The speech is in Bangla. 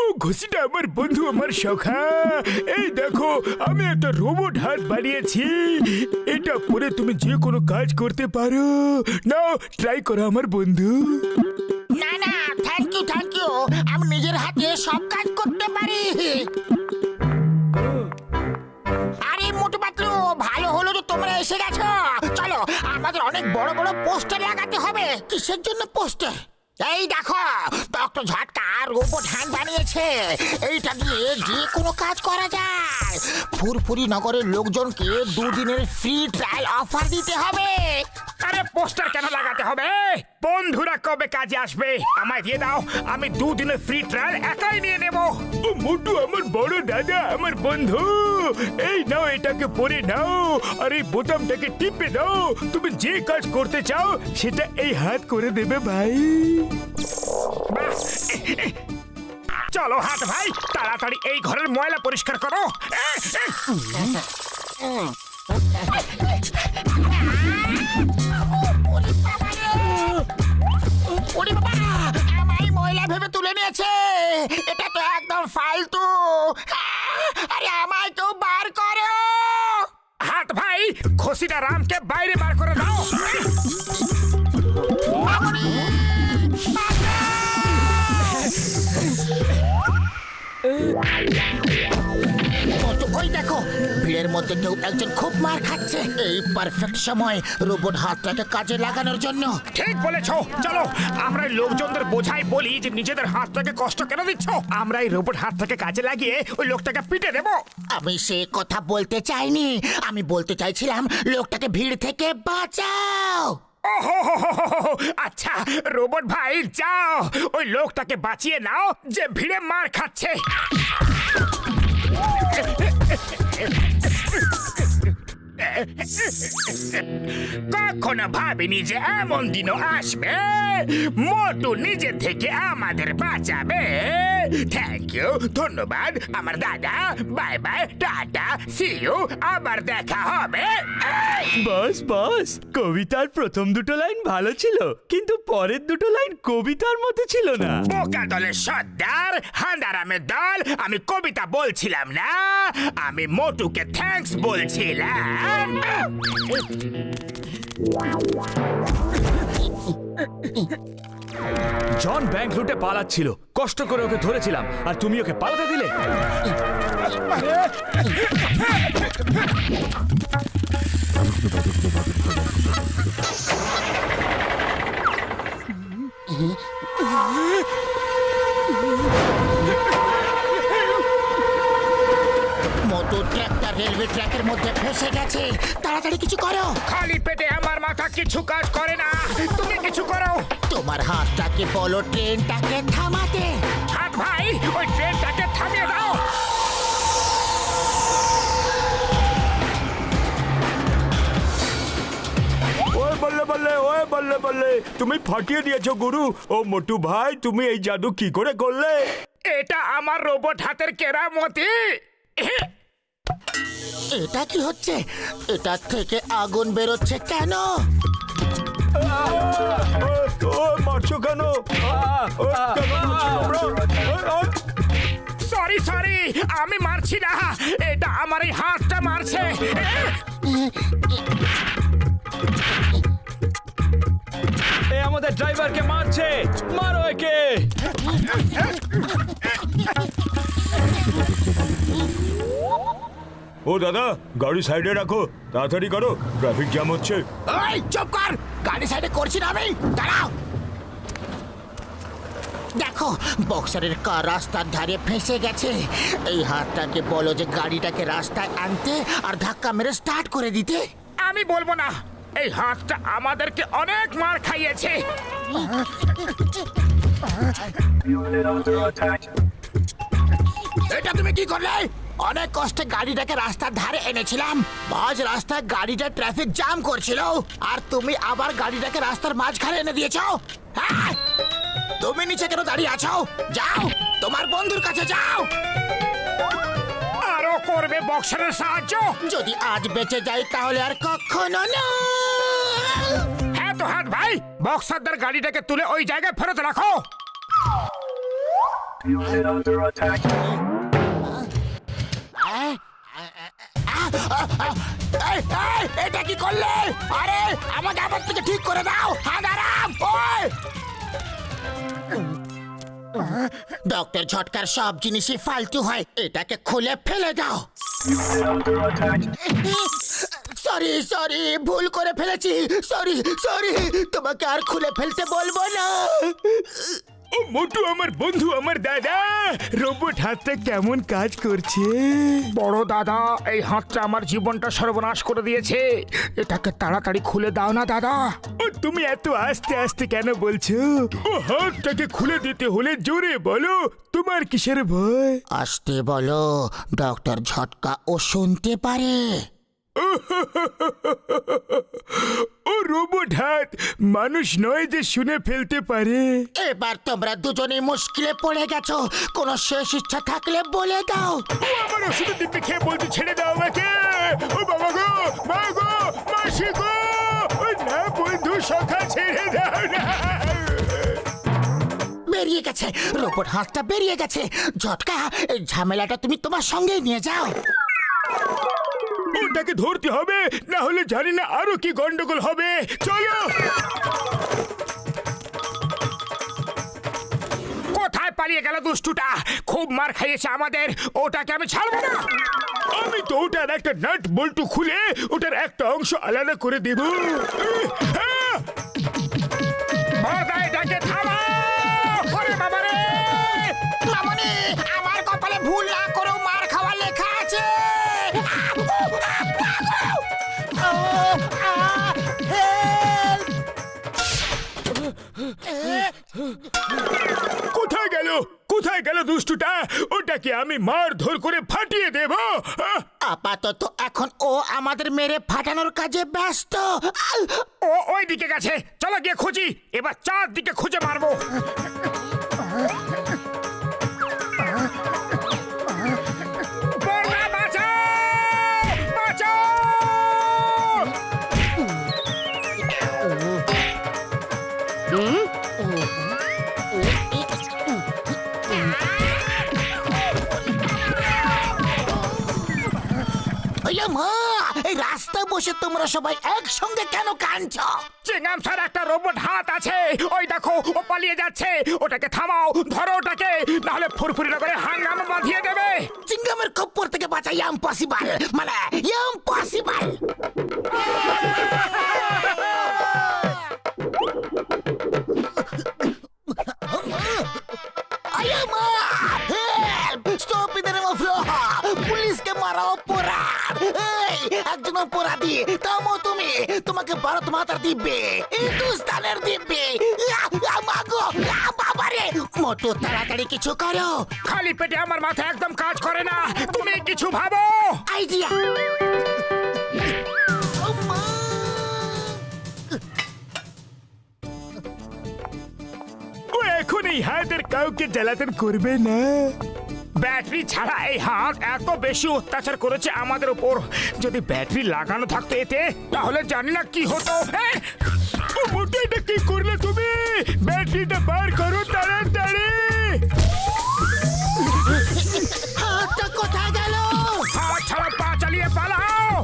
ও ঘুষিটা আমার বন্ধু, আমার সখা। এই দেখো, আমি একটা রোবট হাত বানিয়েছি। এটা পরে তুমি যে কোনো কাজ করতে পারো। নাও ট্রাই করো আমার বন্ধু। না না, থ্যাংক ইউ। আমি নিজের হাতে সব কাজ করতে পারি। আরে মোটু পাতলু, ভালো হলো যে তোমরা এসে গেছো। চলো, আমাদের অনেক বড় বড় পোস্টার লাগাতে হবে। কিসের জন্য পোস্টার? এই দেখো, ডক্টর ঝটকা রোবট হ্যান্ড বানিয়েছে। এইটা দিয়ে যে কোনো কাজ করা যায়। ফুরফুরি নগরের লোকজনকে 2 দিনের ফ্রি ট্রায়াল অফার দিতে হবে। আরে পোস্টার কেন লাগাতে হবে? বন্ধুরা কবে কাজে আসবে আমায় দিয়ে দাও। আমি 2 দিনের ফ্রি ট্রায়াল একাই নিয়ে নেব। ও মোটু, আমার বড় দাদা, আমার বন্ধু। এই নাও, এটাকে পরে নাও আর এই বোতামটাকে টিপে দাও। তুমি যে কাজ করতে চাও সেটা এই হাত করে দেবে ভাই। চলো হাত ভাই, তাড়াতাড়ি এই ঘরের ময়লা পরিষ্কার করো। ওরে বাবা, আমায় ময়লা ভেবে তুলে নিয়েছে। এটা তো একদম ফালতু। আরে আমায় তো বার করো। হাত ভাই, খসিটা রামকে বাইরে বার করে দাও। ওই দেখো, ভিড়ের মধ্যে কেউ একজন খুব মার খাচ্ছে। এই পারফেক্ট সময় রোবট হাতটাকে কাজে লাগানোর জন্য। ঠিক বলেছো। চলো আমরা এই লোকজনদের বোঝাই বলি যে নিজেদের হাতটাকে কষ্ট কেন দিচ্ছ। আমরা এই রোবট হাতটাকে কাজে লাগিয়ে ওই লোকটাকে পিটে দেবো। আমি সে কথা বলতে চাইনি। আমি বলতে চাইছিলাম লোকটাকে ভিড় থেকে বাঁচাও। আচ্ছা রোবট ভাই, যাও ওই লোকটাকে বাঁচিয়ে নাও যে ভিড়ে মার খাচ্ছে। কখনো ভাবিনি যে এমন দিনও আসবে মোটু নিজে থেকে আমাদের বাঁচাবে। থ্যাংক ইউ, ধন্যবাদ আমার দাদা। Bye bye, tata, see you, আবার দেখা হবে। বস, কবিতার প্রথম 2টো লাইন ভালো ছিল, কিন্তু পরের 2টো লাইন কবিতার মতো ছিল না। বোকা দলের সর্দার, হান্দারামের দল, আমি কবিতা বলছিলাম না, আমি মোটুকে থ্যাঙ্কস বলছিলাম। জন ব্যাংক লুটে পালাচ্ছিল, কষ্ট করে ওকে ধরেছিলাম, আর তুমি ওকে পালাতে দিলে। মোটর ট্রাকটা রেলওয়ে ট্র্যাকের মধ্যে ফেসে গেছে। তাড়াতাড়ি কিছু করো। খালি পেটে আমার মাথা কিছু কাজ করে না, তুমি কিছু করো। তোমার হাতটাকে বলো ট্রেনটাকে থামাতে। হাত ভাই, ওই ট্রেনটাকে থামিয়ে দাও। ওয়ে বল্লে, তুমি ফাটিয়ে দিয়েছো গুরু। ও মোটু ভাই, তুমি এই জাদু কি করে করলে? এটা আমার রোবট হাতের কেরামতি। এটা কি হচ্ছে? এটার থেকে আগুন বেরোচ্ছে কেন? মারছো কেন? সরি, আমি মারছি না, এটা আমার এই হাতটা মারছে। এ আমাদের ড্রাইভারকে মারছে, মারো একে। ও দাদা, গাড়ি সাইডে রাখো, তাড়াতাড়ি করো, ট্রাফিক জ্যাম হচ্ছে। এই চুপ কর, গাড়ি সাইডে করছি না আমি, দাঁড়াও। দেখো, বক্সারের কার রাস্তার ধারে ফেঁসে গেছে। এই হাতটাকে বলো যে গাড়িটাকে রাস্তায় আনতে আর ধাক্কা মেরে স্টার্ট করে দিতে। আমি বলবো না, এই হাতটা আমাদেরকে অনেক মার খাইয়েছে। এটা তুমি কি করলে? অনেক কষ্টে গাড়িটাকে রাস্তার ধারে এনেছিলাম। আজ রাস্তায় গাড়িটা ট্রাফিক জ্যাম করছিল, আর তুমি আবার গাড়িটাকে রাস্তার মাঝখানে এনে দিয়েছো। হ্যাঁ, তুমি নিচে কেন দাঁড়িয়ে আছো? যাও, তোমার বন্ধুর কাছে যাও। আরো করবে বক্সারের সাহায্য? যদি আজ বেঁচে যাই তাহলে আর কখনো না। হ্যাঁ তো হাত ভাই, এই বক্সারদের গাড়িটাকে তুলে ওই জায়গায় ফেরত রাখো। Unit under attack. এই, এই, এটা কি করলে? আরে আমাকে আবার থেকে ঠিক করে দাও। হাঁদারাম, ওই ডক্টর ঝটকার সব জিনিসই ফালতু হয়, এটাকে খুলে ফেলে দাও। Unit under attack. Sorry sorry, ভুল করে ফেলেছি। সরি সরি, তোমাকে আর খুলে ফেলতে বলবো না। ও মোটু আমার বন্ধু, আমার দাদা, রোবট হাতটা কেমন কাজ করছে? বড় দাদা, এই হাতটা আমার জীবনটা সর্বনাশ করে দিয়েছে, এটাকে তাড়াতাড়ি খুলে দাও না দাদা। ও তুমি এত আস্তে আস্তে কেন বলছো? ও হাতটাকে খুলে দিতে হলে জোরে বলো, তোমার কিসের ভয়? আসতে বলো, ডক্টর ঝটকা ও শুনতে পারে। ও রোবট হাত মানুষ নয় যে শুনে ফেলতে পারে। এবার তোমরা দুজনেই মুশকিলে পড়ে গেছো, কোনো শেষ ইচ্ছা থাকলে বলে দাও। ও আমার ওষুধ দিব্যি খেয়ে বলতে ছেড়ে দাও আমাকে। ও বাবা গো, মা গো, মাসি গো, ও না বন্ধু সখা, ছেড়ে দাও না। বেরিয়ে গেছে, রোবট হাতটা বেরিয়ে গেছে। ঝটকা, এই ঝামেলাটা তুমি তোমার সঙ্গে নিয়ে যাও। ওটাকে ধরতে হবে, না হলে জানি না আরো কি গন্ডগোল হবে। চলো। কোথায় পালিয়ে গেল দুষ্টুটা? খুব মার খাইয়েছে আমাদের, ওটাকে আমি ছাড়বো না। আমি তো ওটার একটা নাট বল্টু খুলে ওটার একটা অংশ আলাদা করে দেব। বড়দা, এটাকে থামাও। ওরে বাবা রে! মামনি, আমার কপালে ভুল না করেও মার খাওয়া লেখা আছে। কোথায় গেল, কোথায় গেল দুষ্টুটা? ওটাকে আমি মারধর করে ফাটিয়ে দেব। আপাতত এখন ও আমাদের মেরে ফাটানোর কাজে ব্যস্ত। ও ওই দিকে গেছে, চলো গিয়ে খুঁজি। এবার চারদিকে খুঁজে মারবো। বড়দা, বাঁচাও! বাঁচাও! ওই মা, এই রাস্তায় বসে তোমরা সবাই একসঙ্গে কেন কাঁদছো? চিংগাম স্যার, একটা রোবট হাত আছে, ওই দেখো ও পালিয়ে যাচ্ছে। ওটাকে থামাও, ধরো ওটাকে, নাহলে ফুরফুরি নগরে হাঙ্গামা বাঁধিয়ে দেবে। চিঙ্গামের খপ্পর থেকে বাঁচা ইম্পসিবল, মানে ইম্পসিবল। পুলিশকে মারা অপরাধ। এই একজন অপরাধী, থামো তুমি। তোমাকে ভারত মাতার দিব্যে, হিন্দুস্তানের দিব্যে। মাগো, বাবারে! মোটু, তাড়াতাড়ি কিছু করো। খালি পেটে আমার মাথা একদম কাজ করে না, তুমি কিছু ভাবো। আইডিয়া। ও এখন এই হাতের কাউকে জ্বালাতন করবে না। ব্যাটারি ছাড়া এই হাত এত বেশি অত্যাচার করেছে আমাদের উপর। যদি ব্যাটারি লাগানো থাকতো এতে, তাহলে জানি না কি হতো। ও মোটু, এটা কি করলে তুমি? ব্যাটারিটা বার করো তাড়াতাড়ি। হাতটা কোথায় গেল? হাত ছাড়া পা চালিয়ে পালাও।